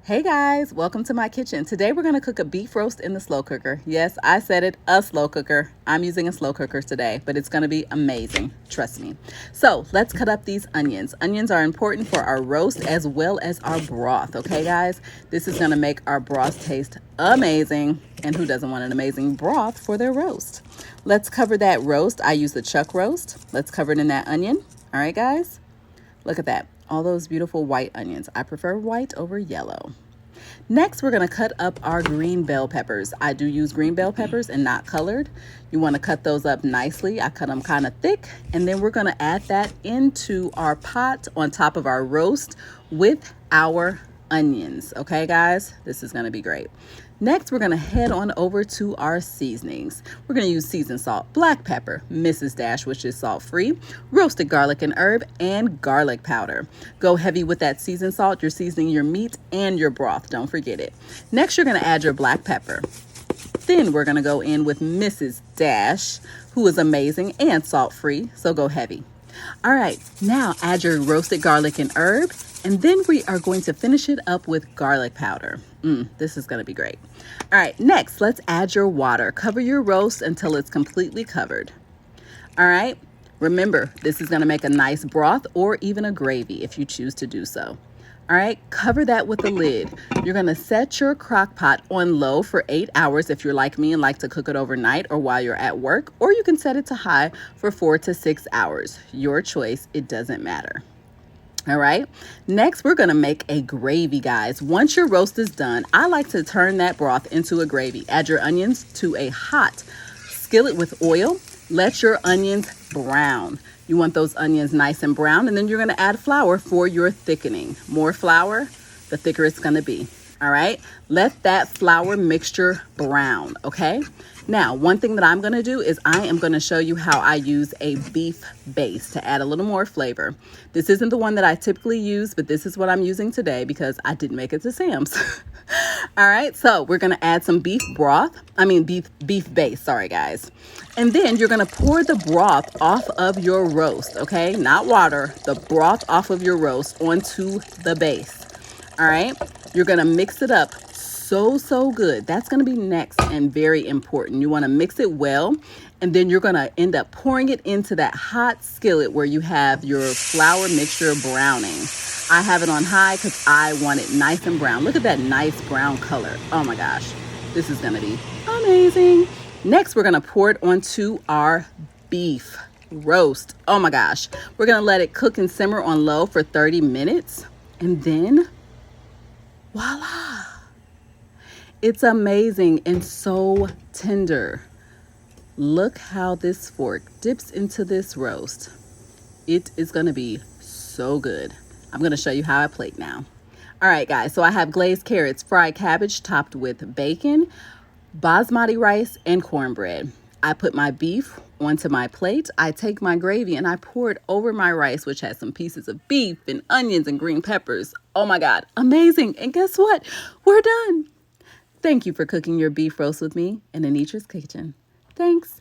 Hey guys, welcome to my kitchen. Today we're going to cook a beef roast in the slow cooker. Yes, I said it, a slow cooker. I'm using a slow cooker today, but it's going to be amazing. Trust me. So let's cut up these onions. Onions are important for our roast as well as our broth. Okay guys, this is going to make our broth taste amazing. And who doesn't want an amazing broth for their roast? Let's cover that roast. I use the chuck roast. Let's cover it in that onion. All right guys, look at that. All those beautiful white onions. I prefer white over yellow. Next, we're going to cut up our green bell peppers. I do use green bell peppers and not colored. You want to cut those up nicely. I cut them kind of thick. And then we're going to add that into our pot on top of our roast with our onions. Okay, guys? This is going to be great. Next, we're going to head on over to our seasonings. We're going to use seasoned salt, black pepper, Mrs. Dash, which is salt-free, roasted garlic and herb, and garlic powder. Go heavy with that seasoned salt. You're seasoning your meat and your broth. Don't forget it. Next, you're going to add your black pepper. Then we're going to go in with Mrs. Dash, who is amazing and salt-free, so go heavy. All right, now add your roasted garlic and herb, and then we are going to finish it up with garlic powder. This is going to be great. All right, next, let's add your water. Cover your roast until it's completely covered. All right, remember, this is going to make a nice broth or even a gravy if you choose to do so. All right, cover that with a lid. You're going to set your crock pot on low for 8 hours if you're like me and like to cook it overnight or while you're at work, or you can set it to high for 4 to 6 hours. Your choice, it doesn't matter. All right, next we're going to make a gravy, guys. Once your roast is done, I like to turn that broth into a gravy. Add your onions to a hot skillet with oil. Let your onions brown. You want those onions nice and brown, and then you're going to add flour for your thickening. More flour, the thicker it's going to be. All right, let that flour mixture brown. Okay, now one thing that I'm going to do is I am going to show you how I use a beef base to add a little more flavor. This isn't the one that I typically use, but this is what I'm using today because I didn't make it to Sam's. All right, so we're going to add some beef base, sorry guys. And then you're going to pour the broth off of your roast, okay? Not water, the broth off of your roast onto the base. All right, you're going to mix it up so good. That's going to be next and very important. You want to mix it well, and then you're going to end up pouring it into that hot skillet where you have your flour mixture browning. I have it on high because I want it nice and brown. Look at that nice brown color. Oh my gosh, this is going to be amazing. Next, we're going to pour it onto our beef roast. Oh my gosh, we're going to let it cook and simmer on low for 30 minutes, and then voila. It's amazing and so tender. Look how this fork dips into this roast. It is going to be so good. I'm going to show you how I plate now. All right, guys, so I have glazed carrots, fried cabbage topped with bacon, basmati rice, and cornbread. I put my beef onto my plate. I take my gravy and I pour it over my rice, which has some pieces of beef and onions and green peppers. Oh my God, amazing. And guess what? We're done. Thank you for cooking your beef roast with me in Anitra's kitchen. Thanks.